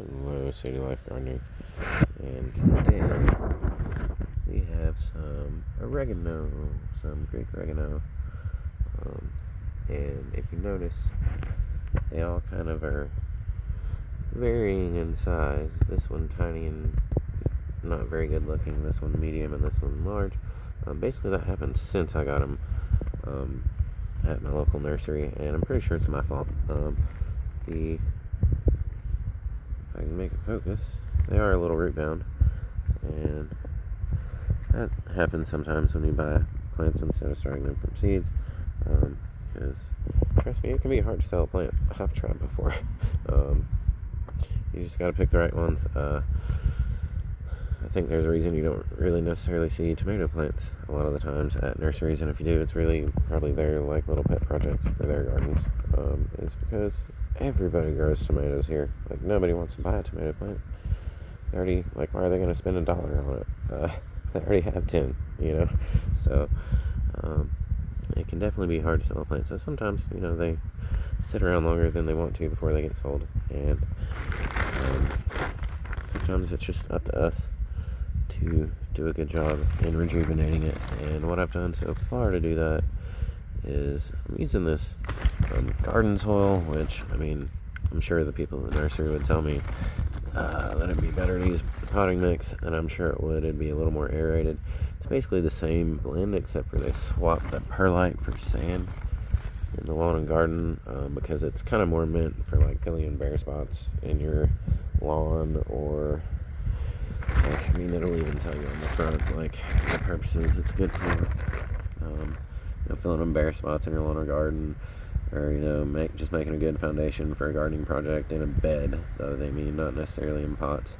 Hello, City Life Gardening, and today we have some oregano, some Greek oregano, and if you notice, they all kind of are varying in size. This one tiny and not very good looking, this one medium, and this one large. Basically that happened since I got them at my local nursery, and I'm pretty sure it's my fault. If I can make it focus, they are a little root bound, and that happens sometimes when you buy plants instead of starting them from seeds, because trust me, it can be hard to sell a plant. I've tried before. You just got to pick the right ones. I think there's a reason you don't really necessarily see tomato plants a lot of the times at nurseries, and if you do, it's really probably their like little pet projects for their gardens. Is because everybody grows tomatoes here. Like, nobody wants to buy a tomato plant. They already, like, why are they going to spend $1 on it? They already have 10, you know? So, it can definitely be hard to sell a plant. So sometimes, they sit around longer than they want to before they get sold. And sometimes it's just up to us to do a good job in rejuvenating it. And what I've done so far to do that is I'm using this garden soil, which, I'm sure the people in the nursery would tell me that it'd be better to use potting mix, and I'm sure it would. It'd be a little more aerated. It's basically the same blend, except for they swapped the perlite for sand in the lawn and garden, because it's kind of more meant for like filling in bare spots in your lawn, or it'll even tell you on the front like the purposes it's good for. Filling in bare spots in your lawn or garden, or just making a good foundation for a gardening project in a bed, though they mean not necessarily in pots,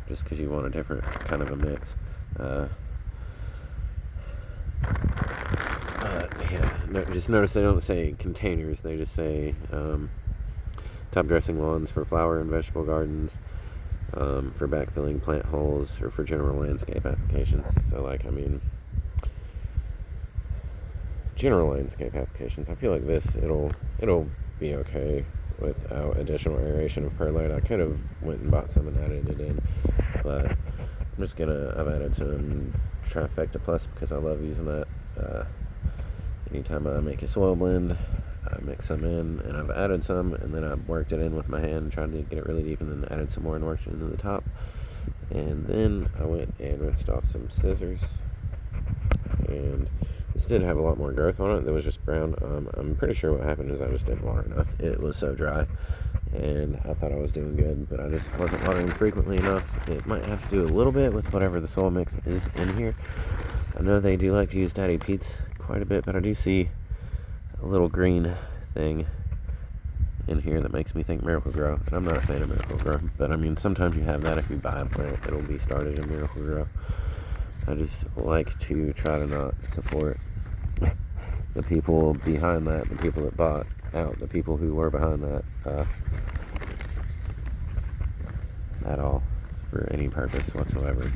just because you want a different kind of a mix. Just notice they don't say containers, they just say top dressing lawns for flower and vegetable gardens, for backfilling plant holes, or for general landscape applications. So general landscape applications, I feel like this, it'll be okay without additional aeration of perlite. I could have went and bought some and added it in, but I've added some Trifecta Plus because I love using that. Anytime I make a soil blend, I mix some in, and I've added some, and then I worked it in with my hand, tried to get it really deep, and then added some more and worked it into the top. And then I went and rinsed off some scissors, and this did have a lot more growth on it. That was just brown. I'm pretty sure what happened is I just didn't water enough. It was so dry, and I thought I was doing good, but I just wasn't watering frequently enough. It might have to do a little bit with whatever the soil mix is in here. I know they do like to use Daddy Pete's quite a bit, but I do see a little green thing in here that makes me think Miracle-Gro, and I'm not a fan of Miracle-Gro, but sometimes you have that. If you buy a plant, it'll be started in Miracle-Gro. I just like to try to not support the people behind that, the people that bought out, the people who were behind that, at all, for any purpose whatsoever.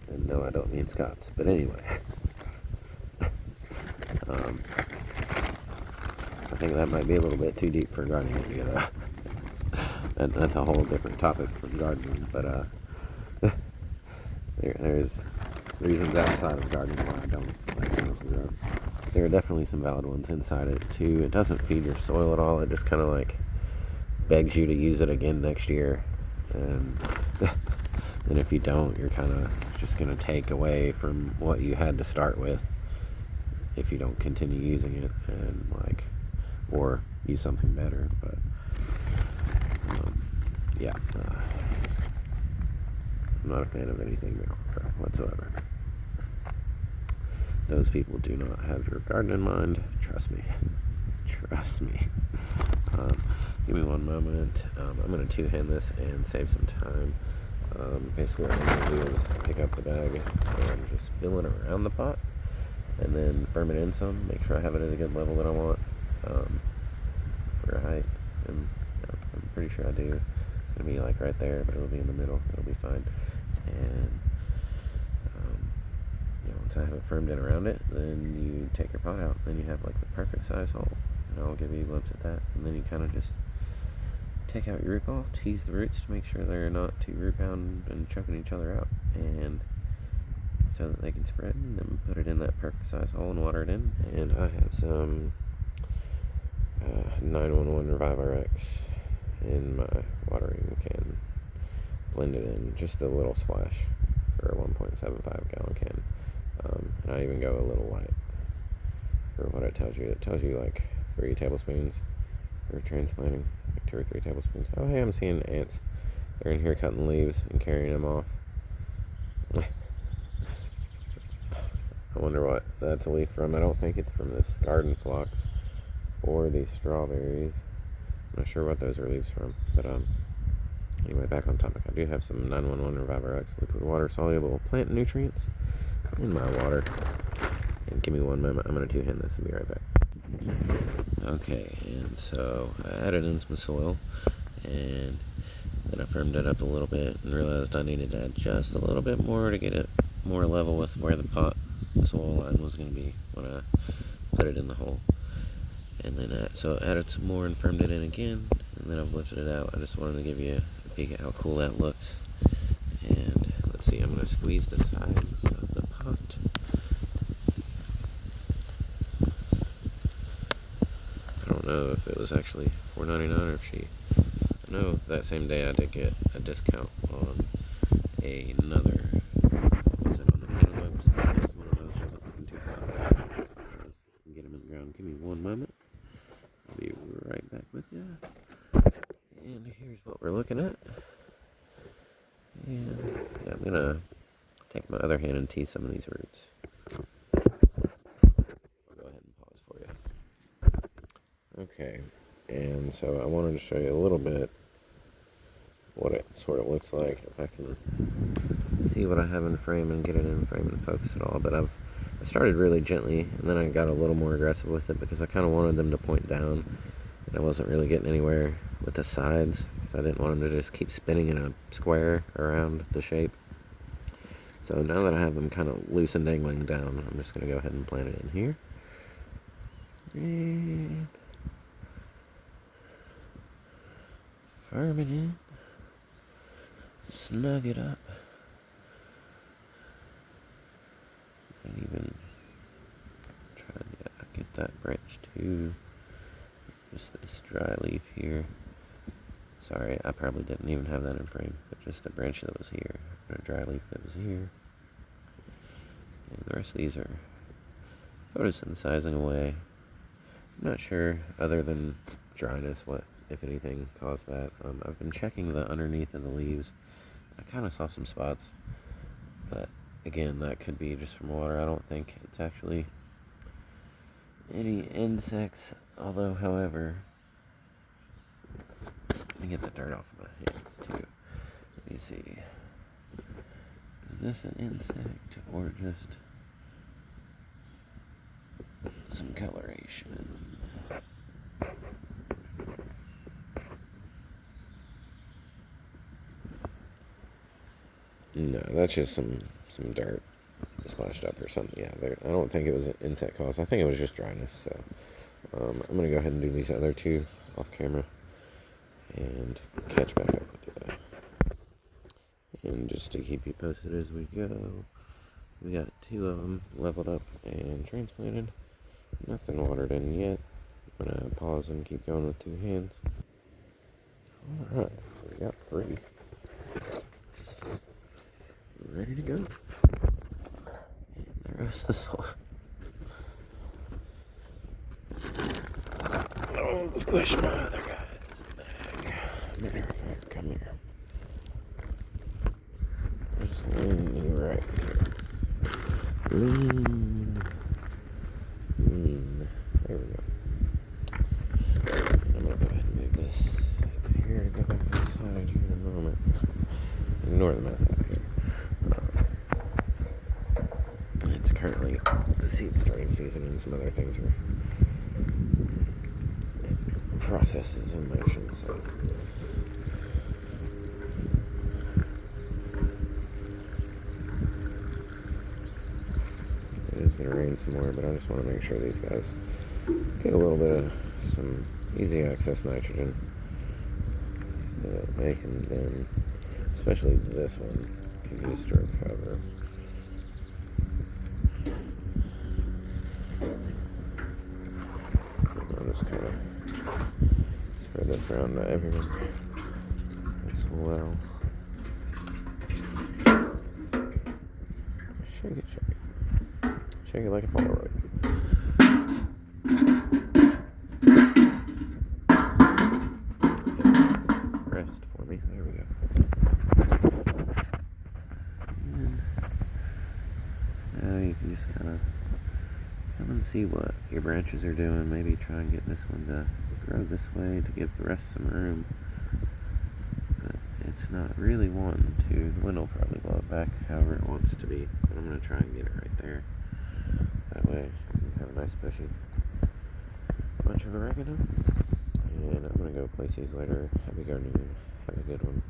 And no, I don't mean Scots, but anyway. I think that might be a little bit too deep for gardening to go. That's a whole different topic from gardening, but there's reasons outside of gardening why I don't like Miracle-Gro. There are definitely some valid ones inside it too. It doesn't feed your soil at all. It just kind of like begs you to use it again next year, and and if you don't, you're kind of just going to take away from what you had to start with if you don't continue using it, and or use something better. But I'm not a fan of anything Miracle-Gro whatsoever. Those people do not have your garden in mind. Trust me. Trust me. Give me one moment. I'm going to two-hand this and save some time. Basically what I'm going to do is pick up the bag and just fill it around the pot, and then firm it in some, make sure I have it at a good level that I want, for height, and I'm pretty sure I do. It's going to be like right there, but it'll be in the middle. It'll be fine. And once I have it firmed in around it, then you take your pot out, then you have like the perfect size hole. and I'll give you a glimpse at that. And then you kind of just take out your root ball, tease the roots to make sure they're not too root bound and choking each other out, and so that they can spread, and then put it in that perfect size hole and water it in. And I have some 911 Revive RX in my watering can, blended in just a little splash for a 1.75 gallon can, and I even go a little light for what it tells you. It tells you like 3 tablespoons for transplanting, like 2 or 3 tablespoons. Oh hey, I'm seeing ants. They're in here cutting leaves and carrying them off. I wonder what that's a leaf from. I don't think it's from this garden phlox or these strawberries. I'm not sure what those are leaves from. But anyway, back on topic. I do have some 911 Revive RX liquid water soluble plant nutrients in my water. And give me 1 moment. I'm going to 2-hand this and be right back. Okay, and so I added in some soil, and then I firmed it up a little bit and realized I needed to add just a little bit more to get it more level with where the soil line was going to be when I put it in the hole. And then so I added some more and firmed it in again, and then I've lifted it out. I just wanted to give you a peek at how cool that looks. And let's see, I'm going to squeeze the sides of the pot. I don't know if it was actually $4.99 or if I know that same day I did get a discount on another, what was it, on the cantaloupes. This one of those wasn't looking too hot. Get them in the ground. Give me 1 moment. I'll be right back with you. And here's what we're looking at. And yeah, I'm gonna take my other hand and tease some of these roots. I'll go ahead and pause for you. Okay, and so I wanted to show you a little bit what it sort of looks like, if I can see what I have in frame and get it in frame and focus it all. But I started really gently, and then I got a little more aggressive with it because I kind of wanted them to point down, and I wasn't really getting anywhere with the sides because I didn't want them to just keep spinning in a square around the shape. So now that I have them kind of loose and dangling down, I'm just going to go ahead and plant it in here. And firm it in. Snug it up. And even try to get that branch too. Just this dry leaf here. Sorry, I probably didn't even have that in frame, but just the branch that was here, and a dry leaf that was here. And the rest of these are photosynthesizing away. I'm not sure, other than dryness, what, if anything, caused that. I've been checking the underneath of the leaves. I kind of saw some spots, but again, that could be just from water. I don't think it's actually any insects, although, however, let me get the dirt off of my hands too. Let me see. Is this an insect or just some coloration? No, that's just some dirt splashed up or something. Yeah, I don't think it was an insect cause. I think it was just dryness. So I'm going to go ahead and do these other 2 off camera and catch back up with you. And just to keep you posted as we go, we got 2 of them leveled up and transplanted. Nothing watered in yet. I'm going to pause and keep going with 2 hands. Alright, so we got 3. Ready to go. And there goes the soil. Oh, squish my other guy's bag. Matter of fact, come here. Just lean me right here. Lean. There we go. And I'm going to go ahead and move this here to go back to the side here in a moment. Ignore the mess out here. It's currently the seed starting season, and some other things are processes in motion. So it is going to rain some more, but I just want to make sure these guys get a little bit of some easy access nitrogen that they can then, especially this one, can use to recover. I'll just kind of spread this around to everyone as well. Shake it, shake it. Shake it like a Polaroid. Rest for me. There we go. And now you can just kind of come and see what your branches are doing. Maybe try and get this one to grow this way to give the rest some room. But it's not really wanting to. The wind will probably blow it back however it wants to be. But I'm going to try and get it right there. That way you have a nice bushy bunch of oregano. And I'm going to go place these later. Happy gardening. Have a good one.